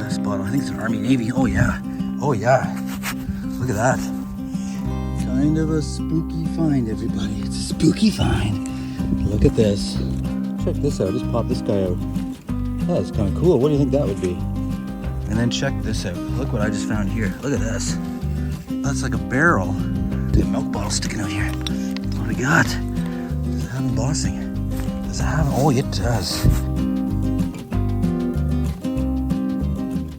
This bottle, I think it's an Army Navy. Oh yeah. Oh yeah. Look at that. Kind of a spooky find, everybody. It's a spooky find. Look at this. Check this out. Just pop this guy out. That's kind of cool. What do you think that would be? And then check this out. Look what I just found here. Look at this. That's like a barrel. The milk bottle sticking out here. What do we got? Does it have embossing? Does it have? Oh, it does.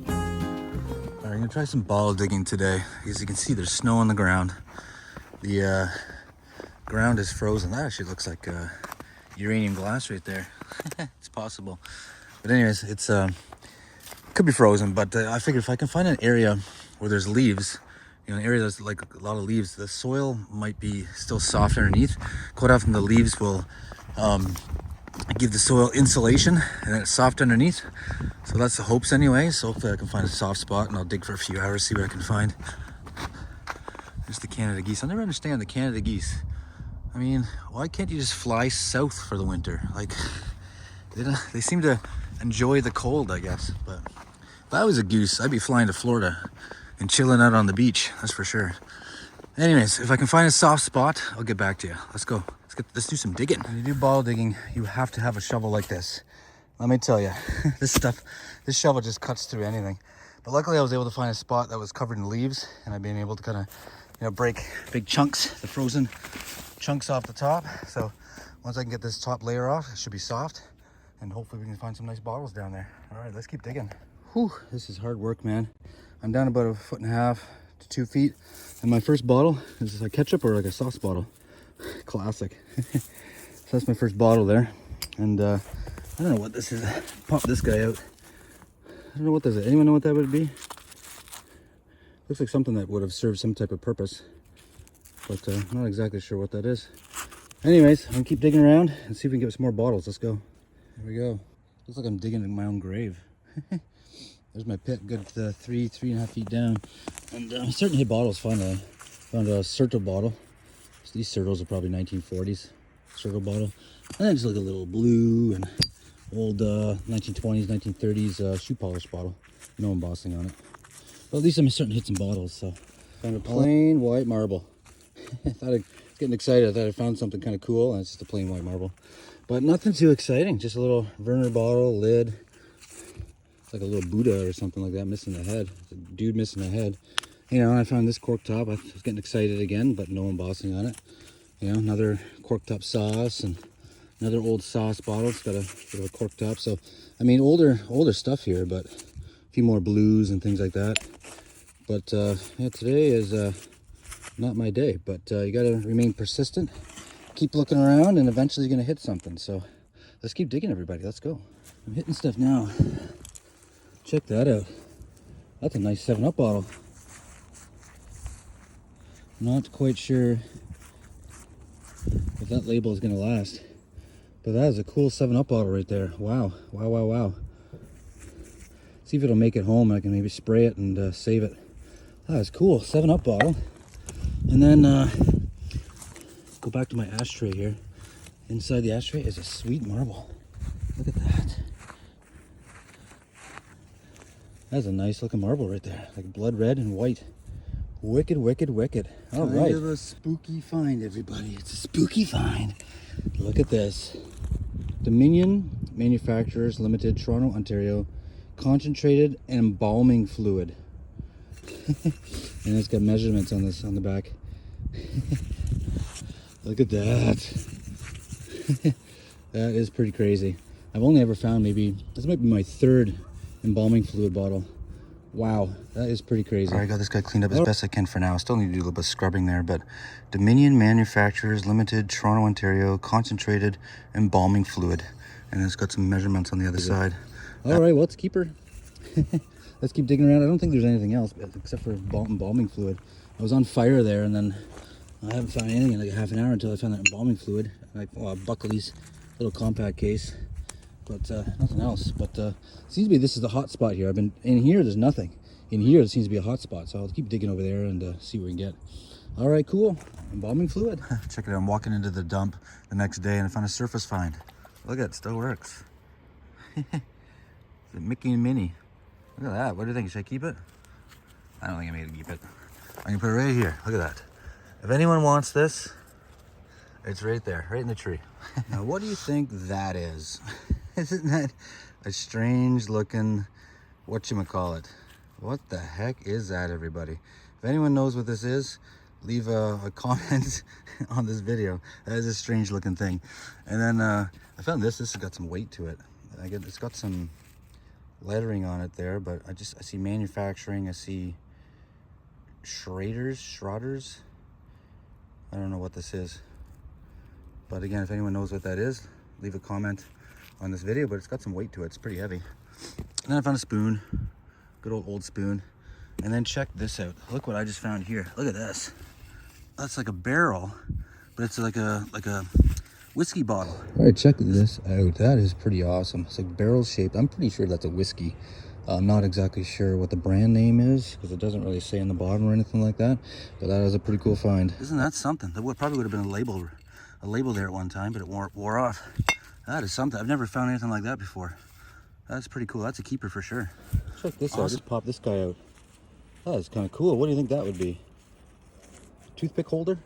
All right, I'm gonna try some bottle digging today. As you can see, there's snow on the ground. The ground is frozen. That actually looks like uranium glass right there. It's possible. But anyways, it's could be frozen, but I figured if I can find an area where there's leaves, you know, an area that's like a lot of leaves, the soil might be still soft underneath. Quite often the leaves will give the soil insulation and then it's soft underneath. So that's the hopes anyway. So hopefully I can find a soft spot and I'll dig for a few hours, see what I can find. There's the Canada geese. I never understand the Canada geese. I mean, why can't you just fly south for the winter? Like, they seem to enjoy the cold, I guess. But if I was a goose, I'd be flying to Florida and chilling out on the beach, that's for sure. Anyways, if I can find a soft spot, I'll get back to you. Let's go. Let's do some digging. When you do bottle digging, you have to have a shovel like this. Let me tell you, this shovel just cuts through anything. But luckily I was able to find a spot that was covered in leaves, and I've been able to kind of, you know, break big chunks, the frozen chunks off the top. So once I can get this top layer off, it should be soft, and hopefully we can find some nice bottles down there. All right, let's keep digging. Whew, this is hard work, man. I'm down about 1.5 to 2 feet, and my first bottle is this like ketchup or like a sauce bottle. Classic. So that's my first bottle there, and I don't know what this is. Pop this guy out. I don't know what this is. Anyone know what that would be? Looks like something that would have served some type of purpose, but I'm not exactly sure what that is. Anyways, I'm gonna keep digging around and see if we can get some more bottles. Let's go. Here we go. Looks like I'm digging in my own grave. There's my pit, good 3.5 feet down, and I'm starting to hit bottles finally. Found a Certo bottle. So these Certos are probably 1940s Certo bottle, and then just like a little blue and old 1920s, 1930s shoe polish bottle. No embossing on it. But at least I'm starting to hit some bottles. So found a plain white marble. I thought I'd getting excited. I thought I found something kind of cool, and it's just a plain white marble. But nothing too exciting. Just a little Werner bottle lid. It's like a little Buddha or something like that, missing the head. It's a dude missing the head. You know, I found this cork top. I was getting excited again, but no embossing on it. You know, another cork top sauce and another old sauce bottle. It's got a bit of a cork top. So, I mean, older stuff here, but a few more blues and things like that. But yeah, today is not my day. But you got to remain persistent. Keep looking around, and eventually you're going to hit something. So let's keep digging, everybody. Let's go. I'm hitting stuff now. Check that out. That's a nice 7-Up bottle. Not quite sure if that label is going to last, but that is a cool 7-Up bottle right there. Wow, wow, wow, wow. See if it'll make it home. I can maybe spray it and save it. That is cool, 7-Up bottle. And then go back to my ashtray here. Inside the ashtray is a sweet marble. Look at that. That's a nice looking marble right there, like blood red and white. Wicked, wicked, wicked. All right. Kind of a spooky find, everybody. It's a spooky find. Look at this. Dominion Manufacturers Limited, Toronto, Ontario. Concentrated embalming fluid. And it's got measurements on this on the back. Look at that. That is pretty crazy. I've only ever found this might be my 3rd embalming fluid bottle. Wow, that is pretty crazy. All right, I got this guy cleaned up as best I can for now. I still need to do a little bit of scrubbing there, but Dominion Manufacturers Limited, Toronto, Ontario, concentrated embalming fluid. And it's got some measurements on the other side. All right, well, let's keep her. Let's keep digging around. I don't think there's anything else except for embalming fluid. I was on fire there, and then I haven't found anything in like a half an hour until I found that embalming fluid. Like Buckley's little compact case. But nothing else. But seems to be this is the hot spot here. I've been in here. There's nothing. In here, there seems to be a hot spot. So I'll keep digging over there and see what we can get. All right, cool. Embalming fluid. Check it out. I'm walking into the dump the next day and I found a surface find. Look at it. Still works. It's a Mickey and Minnie. Look at that. What do you think? Should I keep it? I don't think I'm gonna keep it. I'm gonna put it right here. Look at that. If anyone wants this, it's right there, right in the tree. Now, what do you think that is? Isn't that a strange looking, whatchamacallit? What the heck is that, everybody? If anyone knows what this is, leave a comment on this video. That is a strange looking thing. And then I found this. This has got some weight to it. It's got some lettering on it there, but I see manufacturing. I see Schroders. I don't know what this is. But again, if anyone knows what that is, leave a comment on this video, but it's got some weight to it. It's pretty heavy. And then I found a spoon, good old spoon. And then check this out. Look what I just found here. Look at this. That's like a barrel, but it's like a whiskey bottle. All right, check this out. That is pretty awesome. It's like barrel shaped. I'm pretty sure that's a whiskey. I'm not exactly sure what the brand name is because it doesn't really say on the bottom or anything like that. But that is a pretty cool find. Isn't that something? That probably would have been a label there at one time, but it wore off. That is something. I've never found anything like that before. That's pretty cool. That's a keeper for sure. Check this out. Just pop this guy out. That is kind of cool. What do you think that would be? Toothpick holder?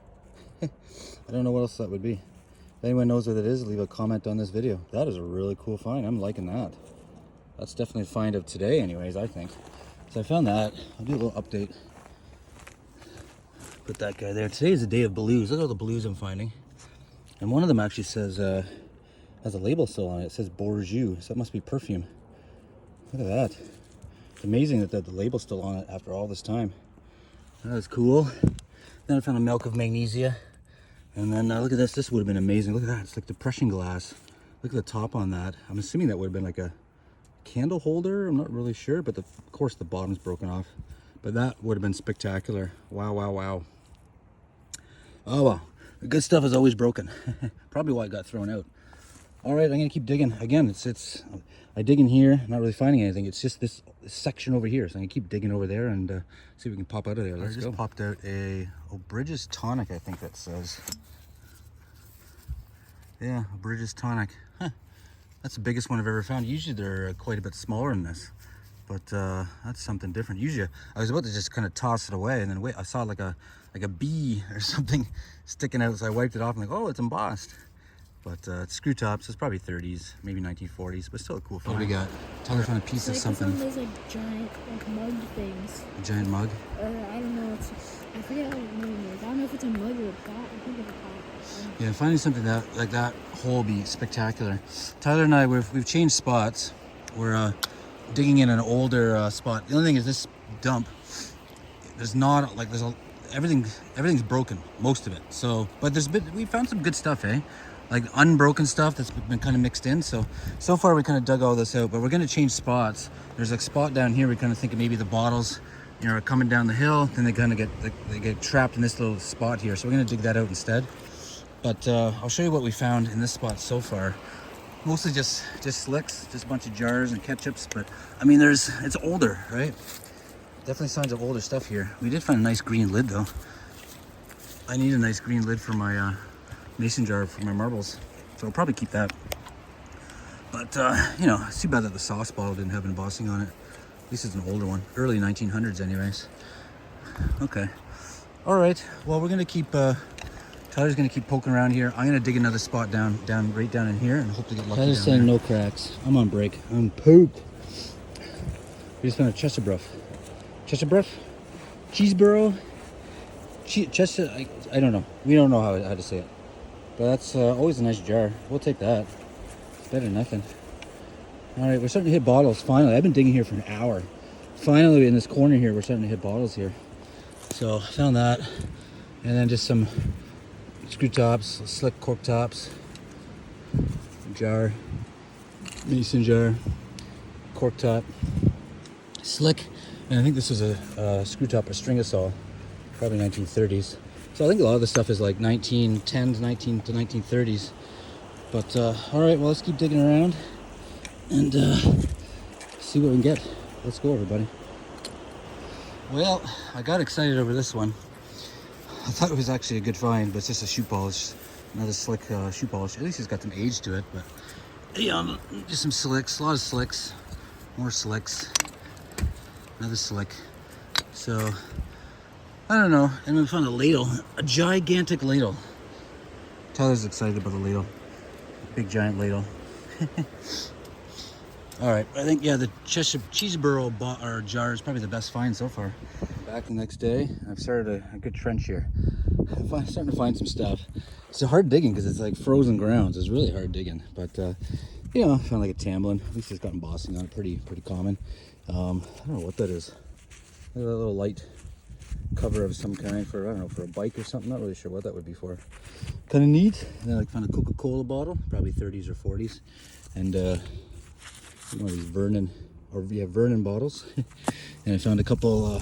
I don't know what else that would be. If anyone knows what it is, leave a comment on this video. That is a really cool find. I'm liking that. That's definitely a find of today anyways, I think. So I found that. I'll do a little update. Put that guy there. Today is a day of blues. Look at all the blues I'm finding. And one of them actually says, has a label still on it. It says Bourgeois, so it must be perfume. Look at that. It's amazing that the label's still on it after all this time. That is cool. Then I found a milk of magnesia. And then look at this. This would have been amazing. Look at that. It's like depression glass. Look at the top on that. I'm assuming that would have been like a candle holder. I'm not really sure, but of course the bottom's broken off. But that would have been spectacular. Wow, wow, wow. Oh, wow. The good stuff is always broken. Probably why it got thrown out. All right, I'm gonna keep digging. Again, I dig in here, not really finding anything. It's just this section over here. So I'm gonna keep digging over there and see if we can pop out of there. Let's go. Just popped out a Bridges tonic, I think that says. Yeah, a Bridges tonic. Huh. That's the biggest one I've ever found. Usually they're quite a bit smaller than this, but that's something different. Usually I was about to just kind of toss it away, and then wait, I saw like a bee or something sticking out, so I wiped it off. And like, oh, it's embossed. But it's screw tops. It's probably 30s, maybe 1940s, but still a cool find. What do we got? Tyler found a piece of something. Those like giant mug things. A giant mug? Or I don't know. I forget what the name is. I don't know if it's a mug or a pot. I think it's a pot. Yeah, finding something like that hole would be spectacular. Tyler and I, we've changed spots. We're digging in an older spot. The only thing is this dump. There's not like everything's broken, most of it. So, but we found some good stuff, eh? Like unbroken stuff that's been kind of mixed in. So far we kind of dug all this out, but we're going to change spots. There's a spot down here. We kind of think maybe the bottles, are coming down the hill. Then they kind of get trapped in this little spot here. So we're going to dig that out instead. But I'll show you what we found in this spot so far. Mostly just slicks, just a bunch of jars and ketchups. But I mean, it's older, right? Definitely signs of older stuff here. We did find a nice green lid though. I need a nice green lid for my mason jar for my marbles, so I'll probably keep that. But it's too bad that the sauce bottle didn't have embossing on it. At least it's an older one, early 1900s anyways. Okay, all right, well, we're gonna keep Tyler's gonna keep poking around here. I'm gonna dig another spot right down in here and hope to get lucky. Tyler's saying no cracks. I'm on break. I'm pooped. We just found a Chesterbuff, Cheeseboro, Chester. I don't know. We don't know how to say it. But that's always a nice jar. We'll take that. It's better than nothing. All right, we're starting to hit bottles. Finally, I've been digging here for an hour. Finally, in this corner here, we're starting to hit bottles here. So I found that, and then just some screw tops, slick cork tops, jar, mason jar, cork top, slick, and I think this was a screw top or stringasol, probably 1930s. So I think a lot of the stuff is like 1910s, 19 to 1930s. But all right, well, let's keep digging around and see what we can get. Let's go, everybody. Well, I got excited over this one. I thought it was actually a good find, but it's just a shoe polish, another slick shoe polish. At least it's got some age to it, but yeah, just some slicks, a lot of slicks, more slicks. Another slick. So, I don't know. And we found a ladle. A gigantic ladle. Tyler's excited about the ladle. Big giant ladle. Alright, I think, yeah, the Cheeseboro jar is probably the best find so far. Back the next day. I've started a good trench here. I'm starting to find some stuff. It's hard digging because it's like frozen grounds. It's really hard digging. But, you know, I found like a tamblin. At least it's got embossing on it. Pretty common. I don't know what that is. A little light cover of some kind for, I don't know, for a bike or something. Not really sure what that would be for. Kind of neat. And then I found a Coca-Cola bottle, probably 30s or 40s. And one of these Vernon bottles. And I found a couple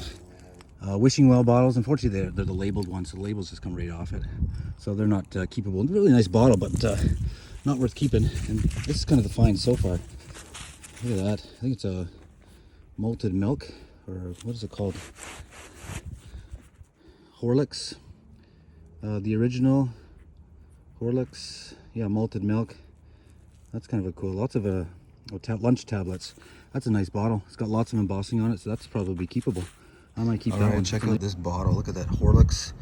wishing well bottles. Unfortunately, they're the labeled ones, so the labels just come right off it. So they're not keepable. Really nice bottle, but not worth keeping. And this is kind of the find so far. Look at that. I think it's a malted milk, or what is it called? Horlicks. The original Horlicks. Yeah, malted milk. That's kind of a cool. Lots of lunch tablets. That's a nice bottle. It's got lots of embossing on it, so that's probably keepable. I might keep that one. Check out this bottle. Look at that. Horlicks.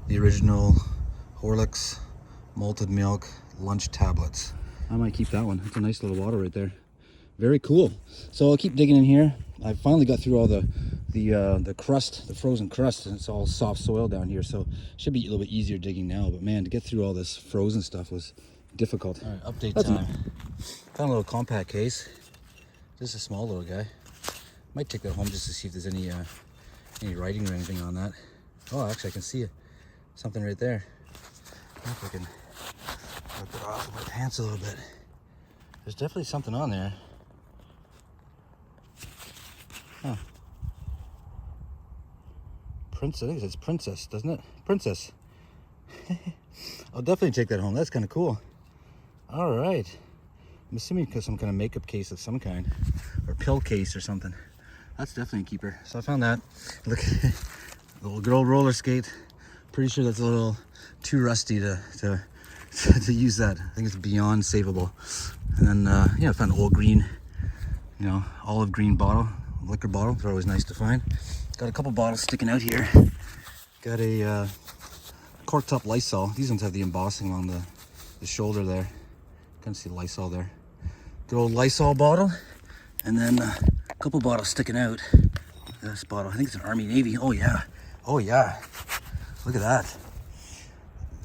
The original Horlicks malted milk lunch tablets. I might keep that one. That's a nice little bottle right there. Very cool. So I'll keep digging in here. I finally got through all the crust, the frozen crust, and it's all soft soil down here, so should be a little bit easier digging now. But man, to get through all this frozen stuff was difficult. All right, update time. Found a little compact case. Just a small little guy. Might take that home just to see if there's any writing or anything on that. Oh, actually I can see something right there. I don't know if I can rip it off with my pants a little bit. There's definitely something on there. Huh. Princess, I think it says princess, doesn't it? Princess. I'll definitely take that home. That's kind of cool. All right. I'm assuming some kind of makeup case of some kind, or pill case or something. That's definitely a keeper. So I found that. Look, a little good old roller skate. Pretty sure that's a little too rusty to use that. I think it's beyond savable. And then, yeah, I found an old green, olive green bottle, liquor bottle. They're always nice to find. Got a couple bottles sticking out here. Got a cork top Lysol. These ones have the embossing on the shoulder there. Can see Lysol there. Good old Lysol bottle. And then a couple bottles sticking out. This bottle, I think it's an Army Navy. Oh yeah. Oh yeah. Look at that.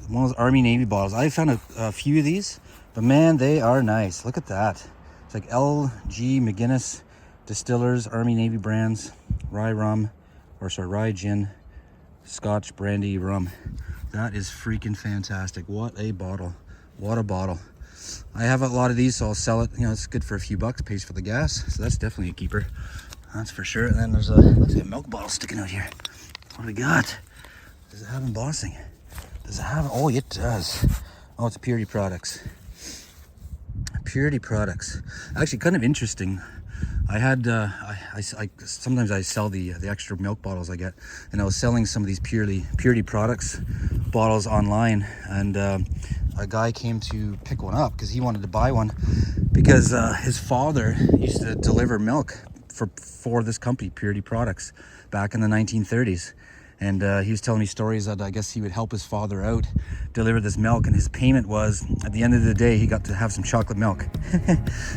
One of those Army Navy bottles. I found a few of these, but man, they are nice. Look at that. It's like L.G. McGuinness Distillers, Army Navy brands, rye gin, Scotch brandy rum. That is freaking fantastic. What a bottle. What a bottle. I have a lot of these, so I'll sell it. It's good for a few bucks, pays for the gas. So that's definitely a keeper. That's for sure. And then there's looks like a milk bottle sticking out here. What do we got? Does it have embossing? Does it have? Oh, it does. Oh, it's Purity Products. Purity Products. Actually, kind of interesting. I had, sometimes I sell the extra milk bottles I get, and I was selling some of these Purity Products bottles online, and a guy came to pick one up because he wanted to buy one because his father used to deliver milk for this company, Purity Products, back in the 1930s. And he was telling me stories that I guess he would help his father out, deliver this milk, and his payment was, at the end of the day, he got to have some chocolate milk.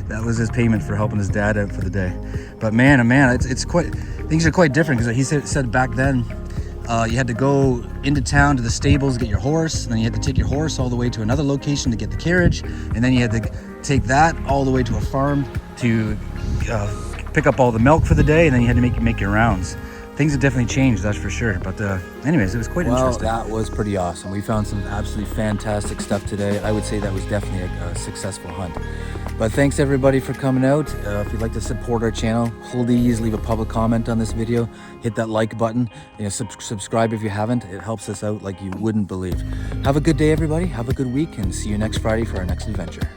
That was his payment for helping his dad out for the day. But man, oh man, it's quite, things are quite different, because he said back then, you had to go into town to the stables, get your horse, and then you had to take your horse all the way to another location to get the carriage, and then you had to take that all the way to a farm to pick up all the milk for the day, and then you had to make your rounds. Things have definitely changed, that's for sure. But anyways, it was quite interesting. That was pretty awesome. We found some absolutely fantastic stuff today. I would say that was definitely a successful hunt. But thanks everybody for coming out. If you'd like to support our channel, please leave a public comment on this video. Hit that like button. Subscribe if you haven't. It helps us out like you wouldn't believe. Have a good day, everybody. Have a good week, and see you next Friday for our next adventure.